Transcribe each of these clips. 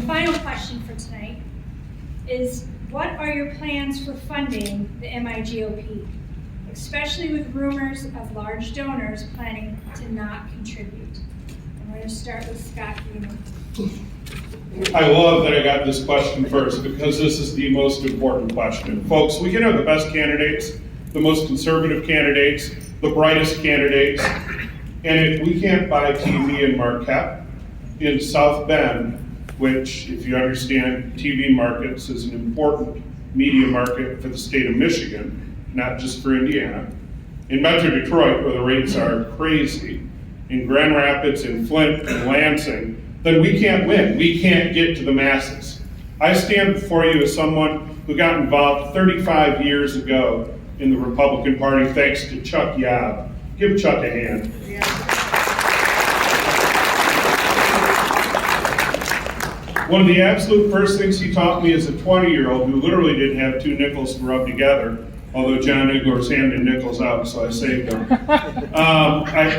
final question for tonight is, what are your plans for funding the MIGOP, especially with rumors of large donors planning to not contribute? I'm going to start with Scott Greenman. I love that I got this question first, because this is the most important question. Folks, we can have the best candidates, the most conservative candidates, the brightest candidates, and if we can't buy TV in Marquette, in South Bend, which, if you understand TV markets, is an important media market for the state of Michigan, not just for Indiana, in Metro Detroit, where the rates are crazy, in Grand Rapids, in Flint, and Lansing, then we can't win. We can't get to the masses. I stand before you as someone who got involved 35 years ago in the Republican Party thanks to Chuck Yob. Give Chuck a hand. One of the absolute first things he taught me as a 20-year-old who literally didn't have two nickels to rub together, although John Igor's handed nickels out, so I saved them.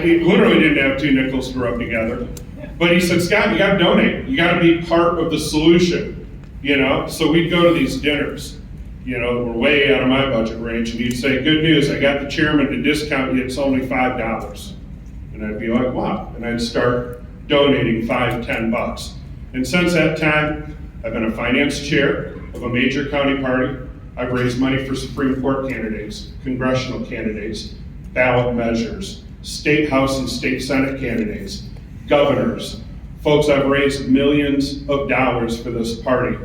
He literally didn't have two nickels to rub together. But he said, Scott, you gotta donate. You gotta be part of the solution, you know? So we'd go to these dinners, you know, we're way out of my budget range, and he'd say, good news, I got the chairman to discount you, it's only $5. And I'd be like, wow. And I'd start donating $5, $10. And since that time, I've been a finance chair of a major county party. I've raised money for Supreme Court candidates, congressional candidates, ballot measures, state House and state Senate candidates, governors. Folks, I've raised millions of dollars for this party.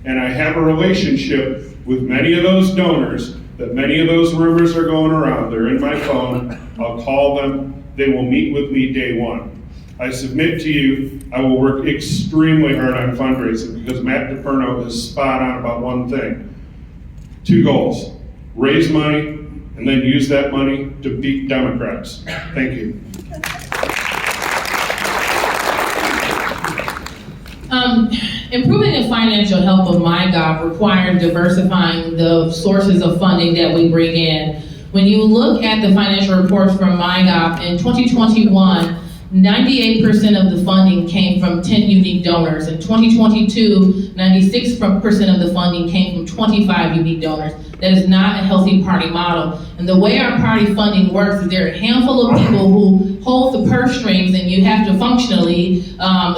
And I have a relationship with many of those donors that many of those rumors are going around. They're in my phone. I'll call them. They will meet with me day one. I submit to you, I will work extremely hard on fundraising because Matt DePerno is spot on about one thing. Two goals: raise money and then use that money to beat Democrats. Thank you. Improving the financial health of MIGOP requires diversifying the sources of funding that we bring in. When you look at the financial reports from MIGOP in 2021, 98% of the funding came from 10 unique donors. In 2022, 96% of the funding came from 25 unique donors. That is not a healthy party model. And the way our party funding works is there are a handful of people who hold the purse strings, and you have to functionally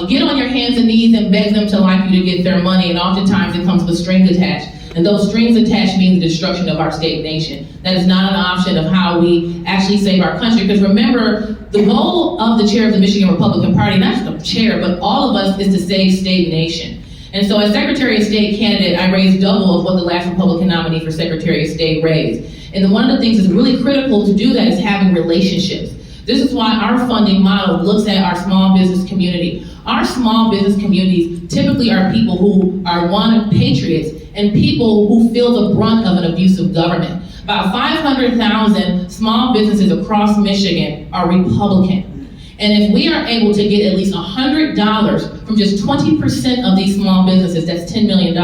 get on your hands and knees and beg them to like you to get their money, and oftentimes it comes with strings attached. And those strings attached mean the destruction of our state nation. That is not an option of how we actually save our country. Because remember, the goal of the chair of the Michigan Republican Party, not just the chair, but all of us, is to save state nation. And so as Secretary of State candidate, I raised double of what the last Republican nominee for Secretary of State raised. And one of the things that's really critical to do that is having relationships. This is why our funding model looks at our small business community. Our small business communities typically are people who are, one, patriots, and people who feel the brunt of an abusive government. About 500,000 small businesses across Michigan are Republican. And if we are able to get at least $100 from just 20% of these small businesses, that's $10 million.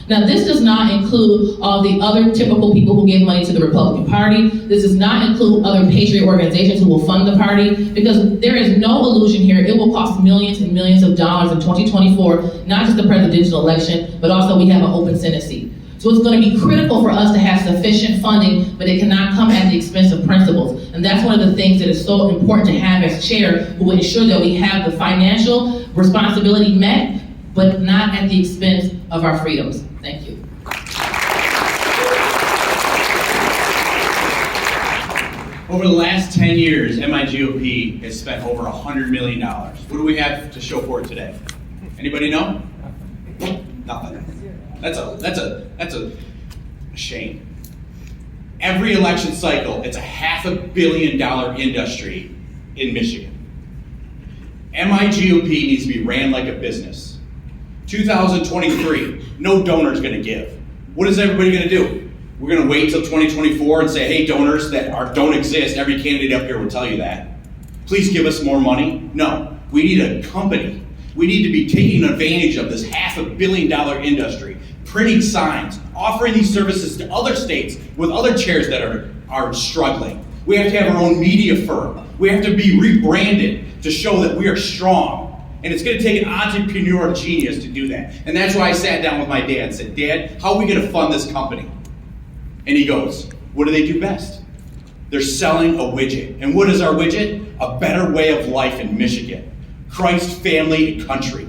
Now, this does not include all the other typical people who give money to the Republican Party. This does not include other patriot organizations who will fund the party, because there is no illusion here. It will cost millions and millions of dollars in 2024, not just the presidential election, but also we have an open Senate seat. So it's going to be critical for us to have sufficient funding, but it cannot come at the expense of principles. And that's one of the things that is so important to have as chair, who will ensure that we have the financial responsibility met, but not at the expense of our freedoms. Thank you. Over the last 10 years, MIGOP has spent over $100 million. What do we have to show for it today? Anybody know? Nothing. That's a shame. Every election cycle, it's a $500 million industry in Michigan. MIGOP needs to be ran like a business. 2023, no donor's gonna give. What is everybody gonna do? We're gonna wait until 2024 and say, hey, donors that don't exist, every candidate up here will tell you that. Please give us more money. No, we need a company. We need to be taking advantage of this $500 million industry, printing signs, offering these services to other states with other chairs that are struggling. We have to have our own media firm. We have to be rebranded to show that we are strong. And it's going to take an entrepreneur genius to do that. And that's why I sat down with my dad and said, Dad, how are we going to fund this company? And he goes, what do they do best? They're selling a widget. And what is our widget? A better way of life in Michigan. Christ, family, and country.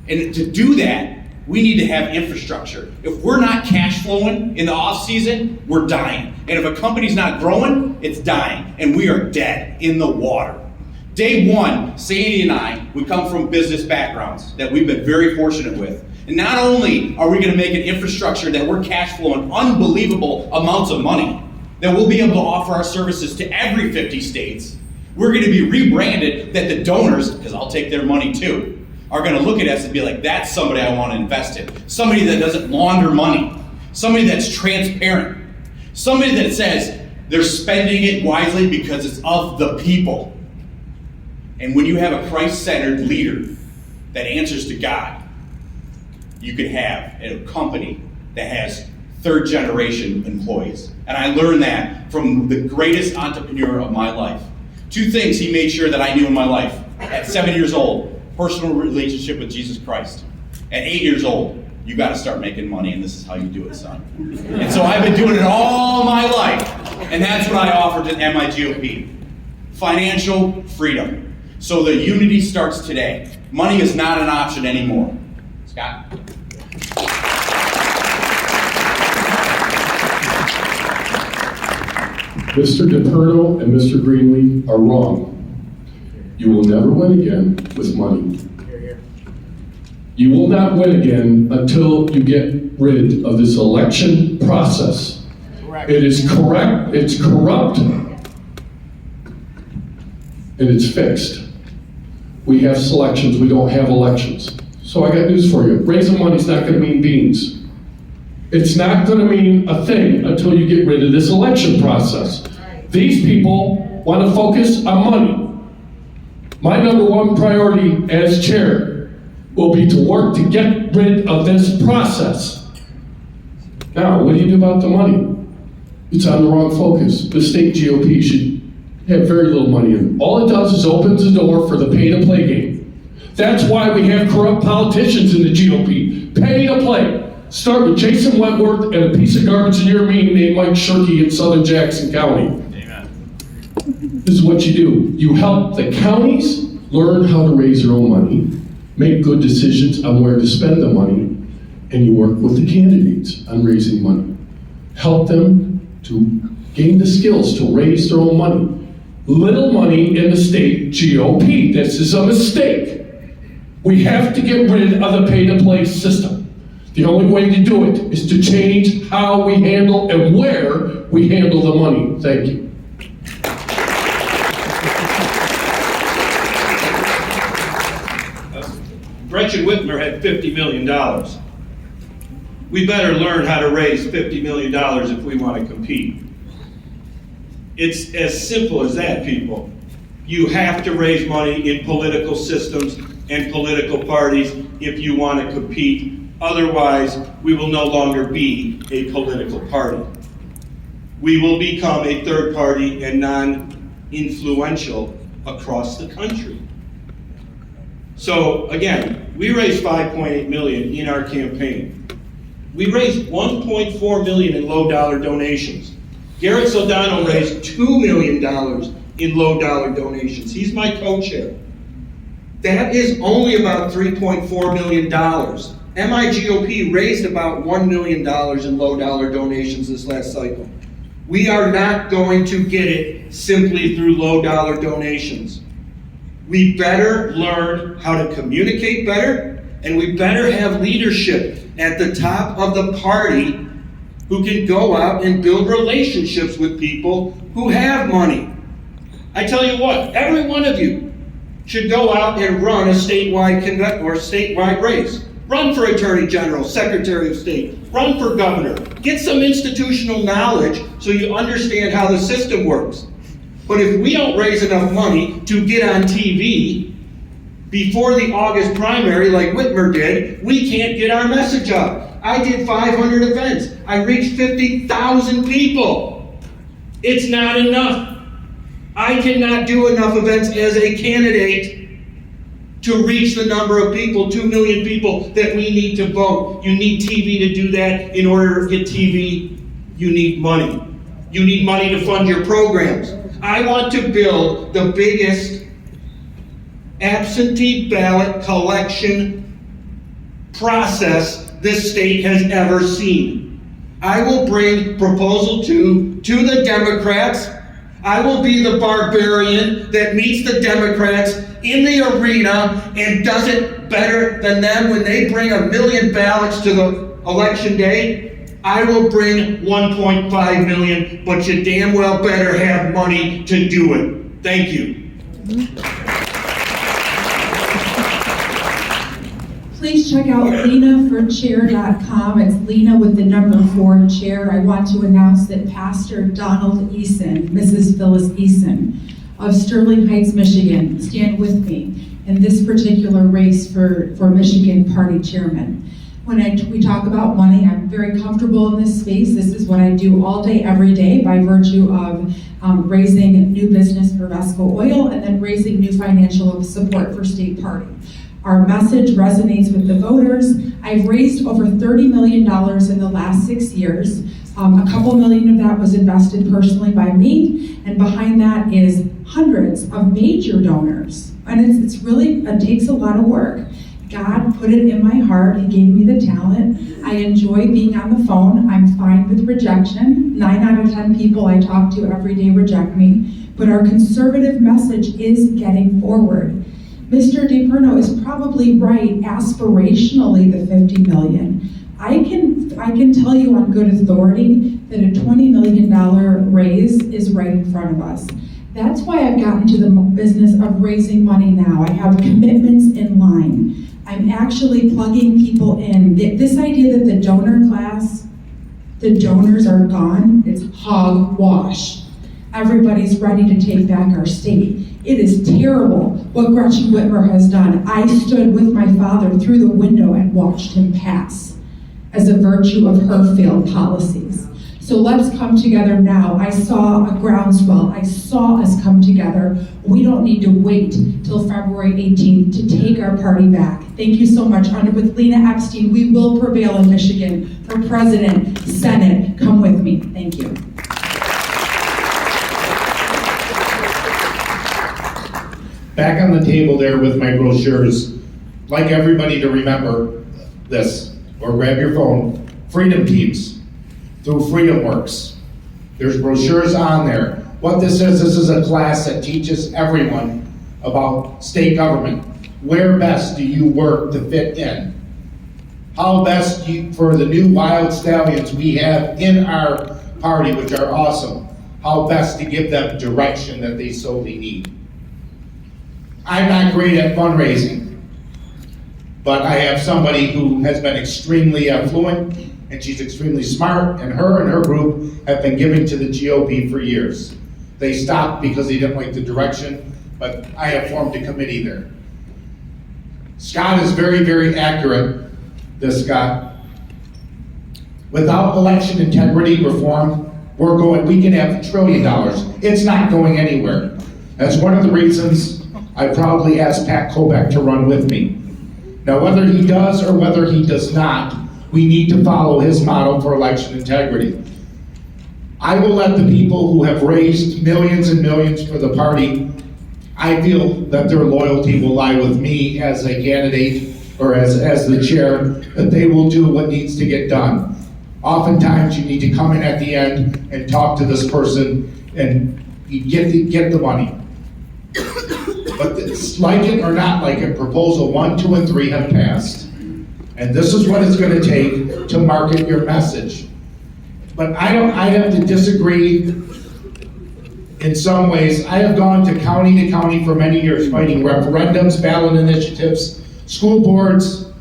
And to do that, we need to have infrastructure. If we're not cash flowing in the off season, we're dying. And if a company's not growing, it's dying. And we are dead in the water. Day one, Sandy and I, we come from business backgrounds that we've been very fortunate with. And not only are we going to make an infrastructure that we're cash flowing unbelievable amounts of money, that we'll be able to offer our services to every 50 states, we're going to be rebranded that the donors, because I'll take their money too, are going to look at us and be like, that's somebody I want to invest in. Somebody that doesn't launder money. Somebody that's transparent. Somebody that says they're spending it wisely because it's of the people. And when you have a Christ-centered leader that answers to God, you can have a company that has third-generation employees. And I learned that from the greatest entrepreneur of my life. Two things he made sure that I knew in my life. At 7 years old, personal relationship with Jesus Christ. At 8 years old, you got to start making money, and this is how you do it, son. And so I've been doing it all my life, and that's what I offer to MIGOP. Financial freedom. So the unity starts today. Money is not an option anymore. Scott? Mr. DePerno and Mr. Greenlee are wrong. You will never win again with money. You will not win again until you get rid of this election process. It is correct, it's corrupt, and it's fixed. We have selections, we don't have elections. So I got news for you. Raising money is not going to mean beans. It's not going to mean a thing until you get rid of this election process. These people want to focus on money. My number one priority as chair will be to work to get rid of this process. Now, what do you do about the money? It's on the wrong focus. The state GOP should have very little money in it. All it does is opens the door for the pay-to-play game. That's why we have corrupt politicians in the GOP. Pay to play. Start with Jason Wentworth and a piece of garbage near me named Mike Shirkey in Southern Jackson County. Amen. This is what you do. You help the counties learn how to raise their own money, make good decisions on where to spend the money, and you work with the candidates on raising money. Help them to gain the skills to raise their own money. Little money in the state GOP. This is a mistake. We have to get rid of the pay-to-play system. The only way to do it is to change how we handle and where we handle the money. Thank you. Gretchen Whitmer had $50 million. We better learn how to raise $50 million if we want to compete. It's as simple as that, people. You have to raise money in political systems and political parties if you want to compete. Otherwise, we will no longer be a political party. We will become a third party and non-influential across the country. So again, we raised $5.8 million in our campaign. We raised $1.4 million in low-dollar donations. Garrett Soldano raised $2 million in low-dollar donations. He's my co-chair. That is only about $3.4 million. MIGOP raised about $1 million in low-dollar donations this last cycle. We are not going to get it simply through low-dollar donations. We better learn how to communicate better, and we better have leadership at the top of the party who can go out and build relationships with people who have money. I tell you what, every one of you should go out and run a statewide race. Run for Attorney General, Secretary of State, run for governor. Get some institutional knowledge so you understand how the system works. But if we don't raise enough money to get on TV before the August primary like Whitmer did, we can't get our message up. I did 500 events. I reached 50,000 people. It's not enough. I cannot do enough events as a candidate to reach the number of people, 2 million people that we need to vote. You need TV to do that. In order to get TV, you need money. You need money to fund your programs. I want to build the biggest absentee ballot collection process this state has ever seen. I will bring proposal 2 to the Democrats. I will be the barbarian that meets the Democrats in the arena and does it better than them when they bring 1 million ballots to the election day. I will bring 1.5 million, but you damn well better have money to do it. Thank you. Please check out lenaforchair.com. It's Lena with the number 4 chair. I want to announce that Pastor Donald Eason, Mrs. Phyllis Eason of Sterling Heights, Michigan, stand with me in this particular race for Michigan Party Chairman. When we talk about money, I'm very comfortable in this space. This is what I do all day, every day, by virtue of raising new business for Vesco Oil and then raising new financial support for state party. Our message resonates with the voters. I've raised over $30 million in the last 6 years. A couple million of that was invested personally by me, and behind that is hundreds of major donors. And it's really, it takes a lot of work. God put it in my heart. He gave me the talent. I enjoy being on the phone. I'm fine with rejection. 9 out of 10 people I talk to every day reject me. But our conservative message is getting forward. Mr. DePerno is probably right, aspirationally, the 50 million. I can tell you on good authority that a $20 million raise is right in front of us. That's why I've gotten to the business of raising money now. I have commitments in line. I'm actually plugging people in. This idea that the donor class, the donors are gone, it's hogwash. Everybody's ready to take back our state. It is terrible what Gretchen Whitmer has done. I stood with my father through the window and watched him pass as a virtue of her failed policies. So let's come together now. I saw a groundswell. I saw us come together. We don't need to wait till February 18th to take our party back. Thank you so much. With Lena Epstein, we will prevail in Michigan for president, Senate. Come with me. Thank you. Back on the table there with my brochures, like everybody to remember this, or grab your phone, Freedom Teams through Freedom Works. There's brochures on there. What this is a class that teaches everyone about state government. Where best do you work to fit in? How best for the new wild stallions we have in our party, which are awesome, how best to give them direction that they sorely need. I'm not great at fundraising, but I have somebody who has been extremely affluent, and she's extremely smart, and her group have been giving to the GOP for years. They stopped because they didn't like the direction, but I have formed a committee there. Scott is very, very accurate, this Scott. Without election integrity reform, we can have $1 trillion. It's not going anywhere. That's one of the reasons I probably asked Pat Kobeck to run with me. Now, whether he does or whether he does not, we need to follow his model for election integrity. I will let the people who have raised millions and millions for the party, I feel that their loyalty will lie with me as a candidate or as the chair, that they will do what needs to get done. Oftentimes, you need to come in at the end and talk to this person and you get the money. But like it or not like it, proposal 1, 2, and 3 have passed. And this is what it's going to take to market your message. But I have to disagree in some ways. I have gone to county for many years fighting referendums, ballot initiatives, school boards.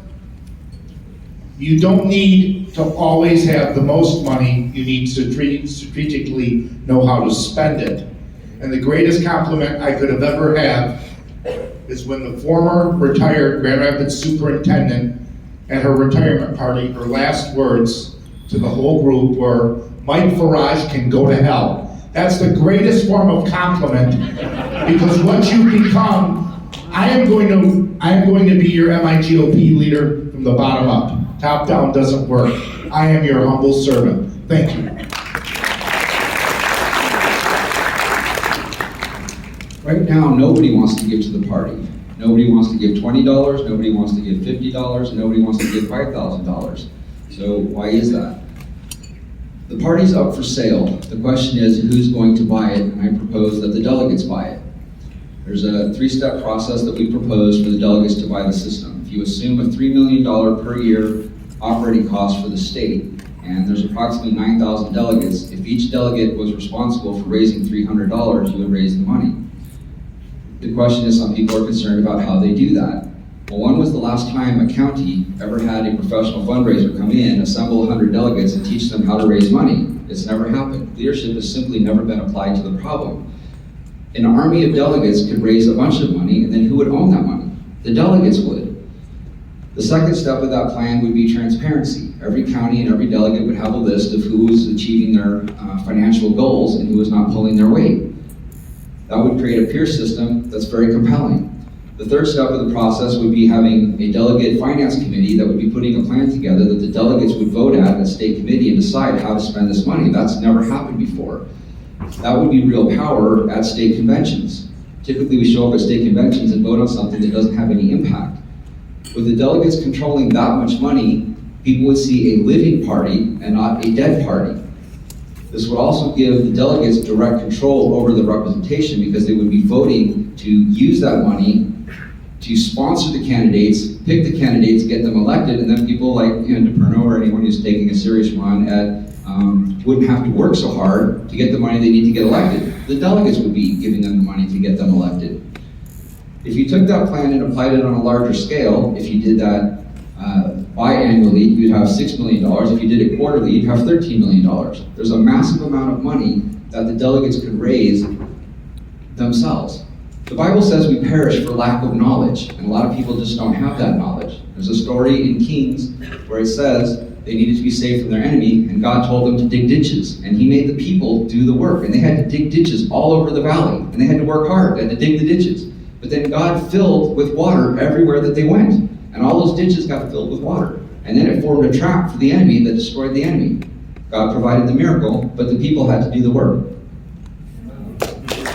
You don't need to always have the most money. You need to strategically know how to spend it. And the greatest compliment I could have ever had is when the former retired Grand Rapids superintendent at her retirement party, her last words to the whole group were, "Mike Farage can go to hell." That's the greatest form of compliment, because what you become, I am going to I'm going to be your MIGOP leader from the bottom up. Top down doesn't work. I am your humble servant. Thank you. Right now, nobody wants to give to the party. Nobody wants to give $20, nobody wants to give $50, nobody wants to give $5,000. So why is that? The party's up for sale. The question is who's going to buy it, and I propose that the delegates buy it. There's a 3-step process that we propose for the delegates to buy the system. If you assume a $3 million per year operating cost for the state, and there's approximately 9,000 delegates, if each delegate was responsible for raising $300, you would raise the money. The question is, some people are concerned about how they do that. Well, when was the last time a county ever had a professional fundraiser come in, assemble 100 delegates, and teach them how to raise money? It's never happened. Leadership has simply never been applied to the problem. An army of delegates could raise a bunch of money, and then who would own that money? The delegates would. The second step of that plan would be transparency. Every county and every delegate would have a list of who was achieving their financial goals and who was not pulling their weight. That would create a peer system that's very compelling. The third step of the process would be having a delegate finance committee that would be putting a plan together that the delegates would vote at a state committee and decide how to spend this money. That's never happened before. That would be real power at state conventions. Typically we show up at state conventions and vote on something that doesn't have any impact. With the delegates controlling that much money, people would see a living party and not a dead party. This would also give the delegates direct control over the representation because they would be voting to use that money to sponsor the candidates, pick the candidates, get them elected, and then people like DePerno or anyone who's taking a serious run at wouldn't have to work so hard to get the money they need to get elected. The delegates would be giving them the money to get them elected. If you took that plan and applied it on a larger scale, if you did that biannually, you'd have $6 million. If you did it quarterly, you'd have $13 million. There's a massive amount of money that the delegates could raise themselves. The Bible says we perish for lack of knowledge, and a lot of people just don't have that knowledge. There's a story in Kings where it says they needed to be saved from their enemy, and God told them to dig ditches, and he made the people do the work, and they had to dig ditches all over the valley, and they had to work hard, they had to dig the ditches. But then God filled with water everywhere that they went, and all those ditches got filled with water, and then it formed a trap for the enemy that destroyed the enemy. God provided the miracle, but the people had to do the work.